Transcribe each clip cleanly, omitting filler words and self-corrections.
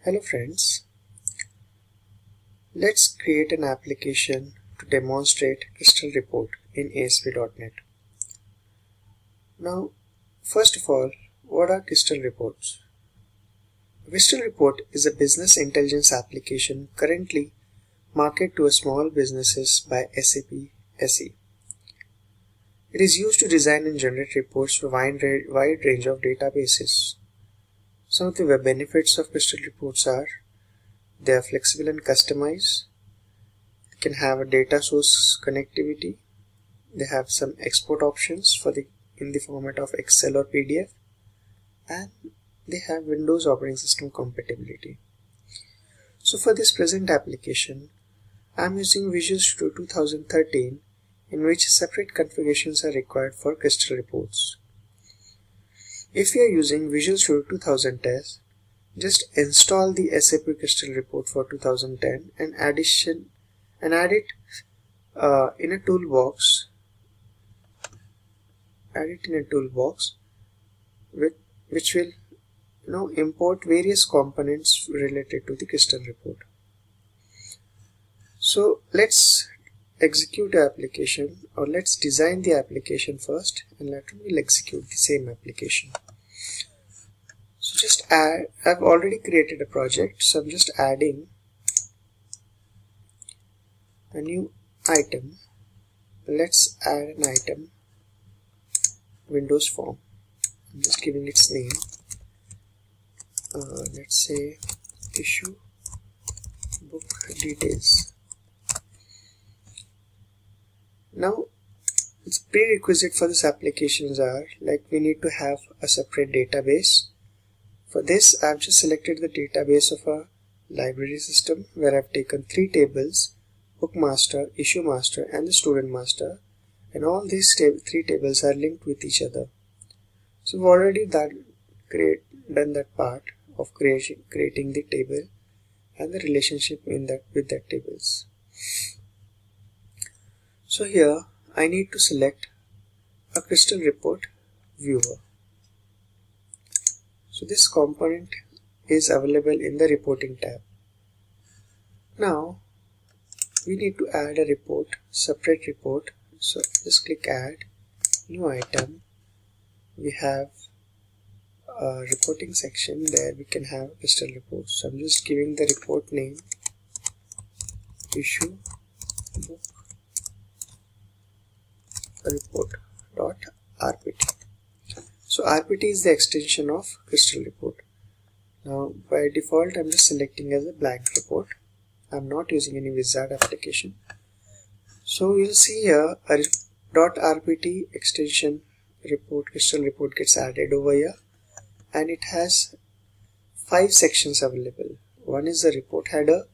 Hello friends, let's create an application to demonstrate Crystal Report in ASP.NET. Now, first of all, what are Crystal Reports? Crystal Report is a business intelligence application currently marketed to small businesses by SAP SE. It is used to design and generate reports for a wide range of databases. Some of the web benefits of Crystal Reports are they are flexible and customized. They can have a data source connectivity. They have some export options in the format of Excel or PDF, and they have Windows operating system compatibility. So for this present application, I am using Visual Studio 2013, in which separate configurations are required for Crystal Reports. If you are using Visual Studio 2010, just install the SAP Crystal Report for 2010 and add it in a toolbox. Add it in a toolbox which will import various components related to the Crystal Report. So let's execute the application, or let's design the application first, and later we'll execute the same application. So just add, I've already created a project, so I'm just adding a new item. Let's add an item, Windows form. I'm just giving its name. Let's say issue book details. Now, its prerequisite for this applications are like we need to have a separate database. For this, I've just selected the database of a library system where I've taken three tables: book master, issue master, and the student master, and all these three tables are linked with each other. So we've already done that part of creating the table and the relationship with that tables. So here I need to select a Crystal Report viewer. So this component is available in the reporting tab. Now we need to add a report, separate report. So just click add, new item. We have a reporting section there we can have Crystal Report. So I'm just giving the report name issue book report.rpt. So RPT is the extension of Crystal Report. Now by default I'm just selecting as a blank report. I'm not using any wizard application. So you'll see here a .rpt extension report, Crystal Report gets added over here, and it has 5 sections available. One is the report header,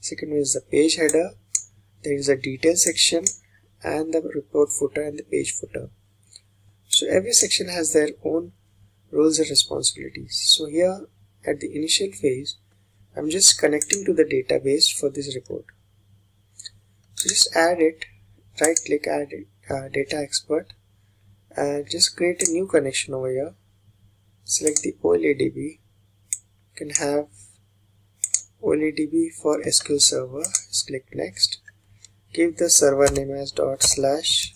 second one is the page header, there is a detail section, and the report footer and the page footer. So every section has their own roles and responsibilities. So here at the initial phase, I'm just connecting to the database for this report. So just add it, right click, add it, data expert, and just create a new connection over here. Select the OLADB. You can have OLADB for SQL Server. Just click next. Give the server name as ./SQL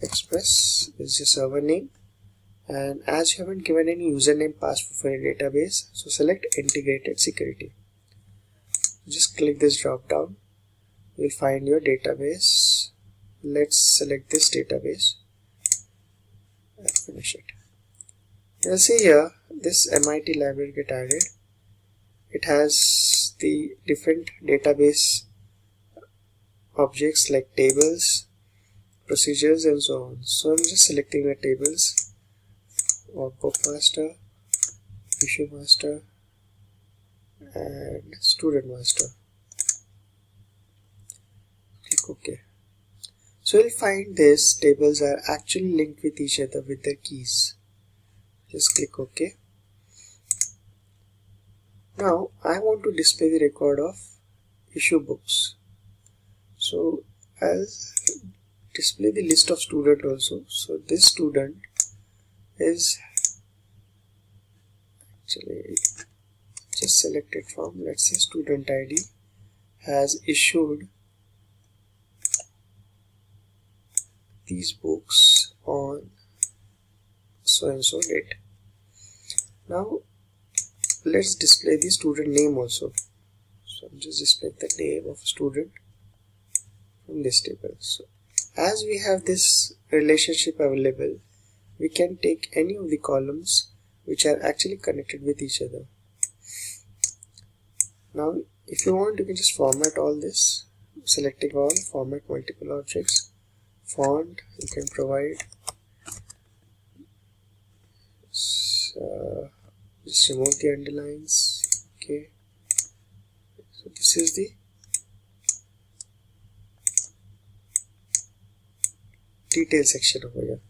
Express. This is your server name, and as you haven't given any username password for your database, so select integrated security. Just click this drop down. You'll find your database. Let's select this database and finish it. You'll see here this MIT library get added. It has the different database objects like tables, procedures, and so on. So I'm just selecting the tables of book master, issue master, and student master. Click OK. So you'll find these tables are actually linked with each other with their keys. Just click OK. Now I want to display the record of issue books. So I'll display the list of student also. So this student is actually just select it from, let's say, student ID has issued these books on so and so date. Now let's display the student name also. So I'm just displaying the name of a student from this table. So as we have this relationship available, we can take any of the columns which are actually connected with each other. Now if you want, you can just format all this, selecting all, format multiple objects, font you can provide, just remove the underlines. Okay, so this is the detail section over here.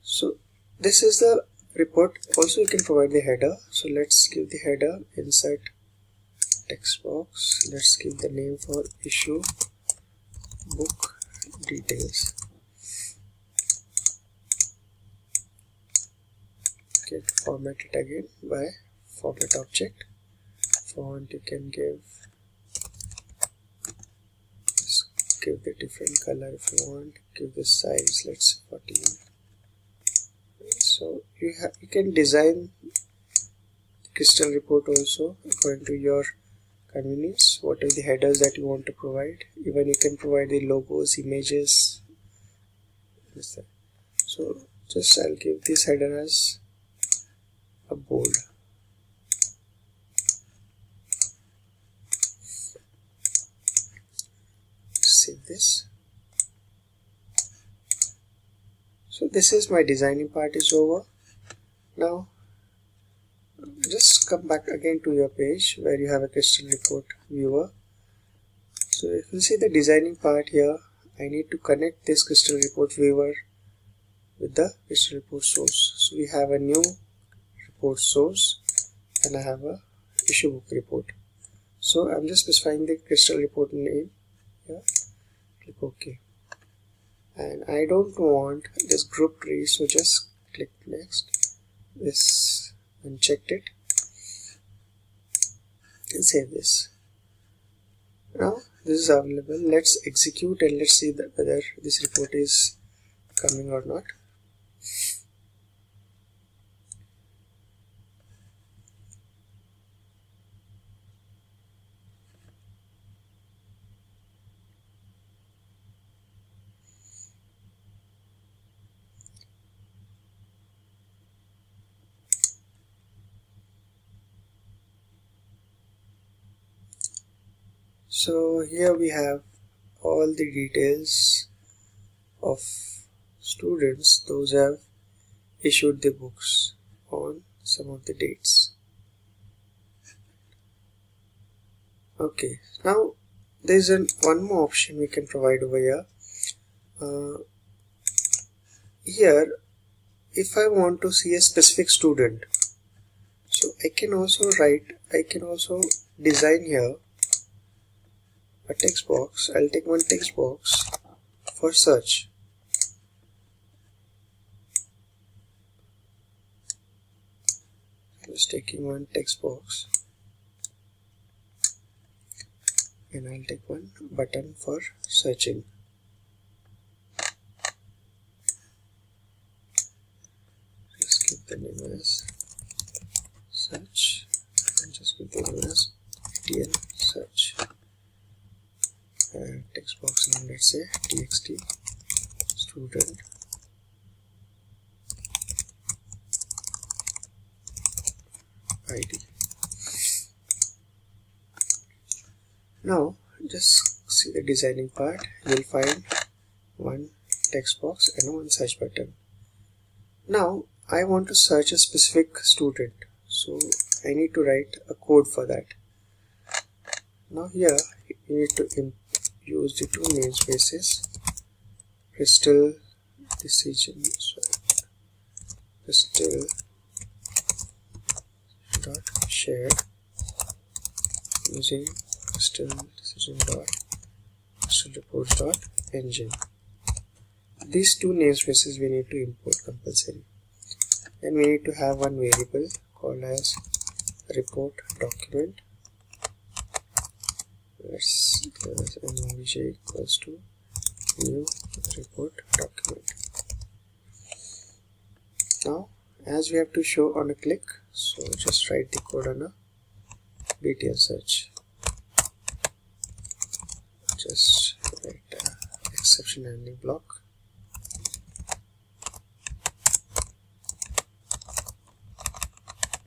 So this is the report. Also you can provide the header. So let's give the header, insert text box, let's give the name for issue book details. Okay, format it again by format object, font you can give, just give the different color if you want, give the size, let's say 14. So you can design the crystal report also according to your convenience. What are the headers that you want to provide? Even you can provide the logos, images. So just I'll give this header as a bold. Save this. So this is my designing part is over. Now just come back again to your page where you have a crystal report viewer. So if you see the designing part here, I need to connect this crystal report viewer with the crystal report source. So we have a new report source and I have a issue book report. So I'm just specifying the crystal report name here, click OK. And I don't want this group tree, so just click next, this, unchecked it and save this. Now this is available. Let's execute and let's see that whether this report is coming or not. So here we have all the details of students, those who have issued the books on some of the dates. Okay, now there is one more option we can provide over here. Here, if I want to see a specific student, so I can also design here a text box. I'll take one text box for search. Just taking one text box and I'll take one button for searching. Just give the name as search and just give the name as TL search. And text box name, let's say txt student ID. Now just see the designing part. You'll find one text box and one search button. Now I want to search a specific student, so I need to write a code for that. Now here you need to use the two namespaces, crystal decision, crystal dot share using crystal decision dot crystal reports dot engine. These two namespaces we need to import compulsory. Then we need to have one variable called as report document. Let's obj equals to new report document. Now as we have to show on a click, so just write the code on a BTL search. Just write exception handling block.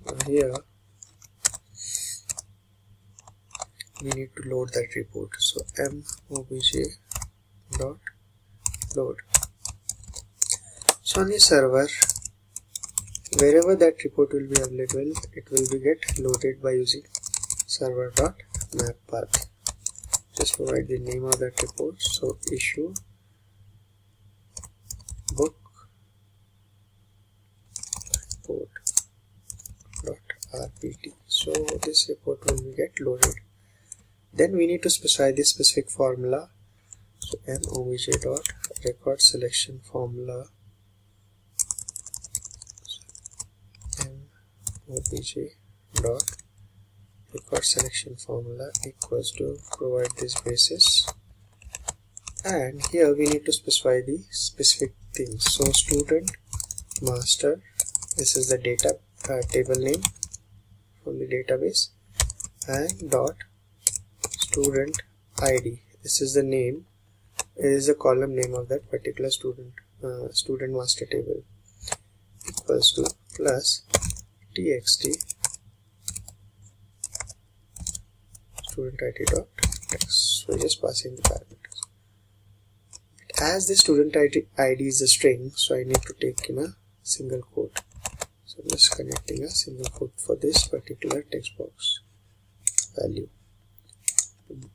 Now here we need to load that report, so obj dot load. So on the server, wherever that report will be available, it will be get loaded by using server dot map path. Just provide the name of that report, so issue book report dot rpt. So this report will be get loaded. Then we need to specify this specific formula, so obj dot record selection formula, obj dot record selection formula equals to provide this basis, and here we need to specify the specific things. So student master, this is the data table name from the database, and dot student id, this is the name, it is the column name of that particular student master table, equals to plus txt student id dot text. So just passing the parameters. As the student id is a string, so I need to take in a single quote. So I'm just connecting a single quote for this particular text box value.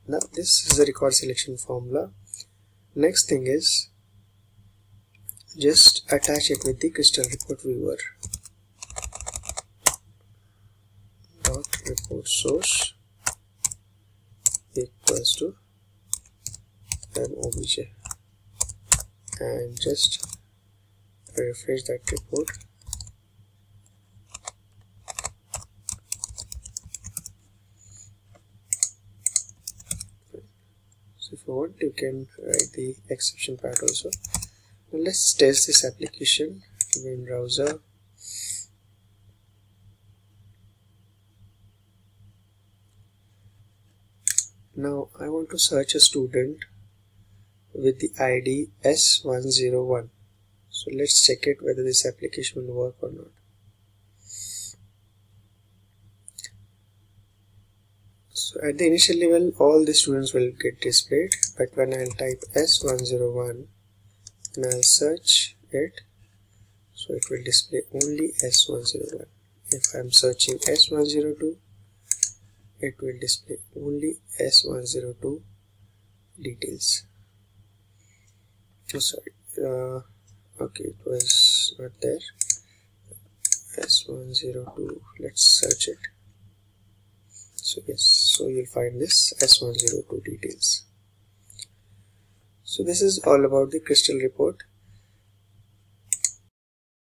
Now this is the record selection formula. Next thing is just attach it with the crystal report viewer. Dot report source equals to obj, and just refresh that report. So if you want, you can write the exception part also. Now let's test this application in browser. Now I want to search a student with the ID S101. So let's check it whether this application will work or not. So at the initial level, all the students will get displayed, but when I'll type S101 and I'll search it, so it will display only S101. If I'm searching S102, it will display only S102 details. Oh, sorry, okay, it was not there. S102, let's search it. So yes, so you'll find this S102 details. So this is all about the crystal report.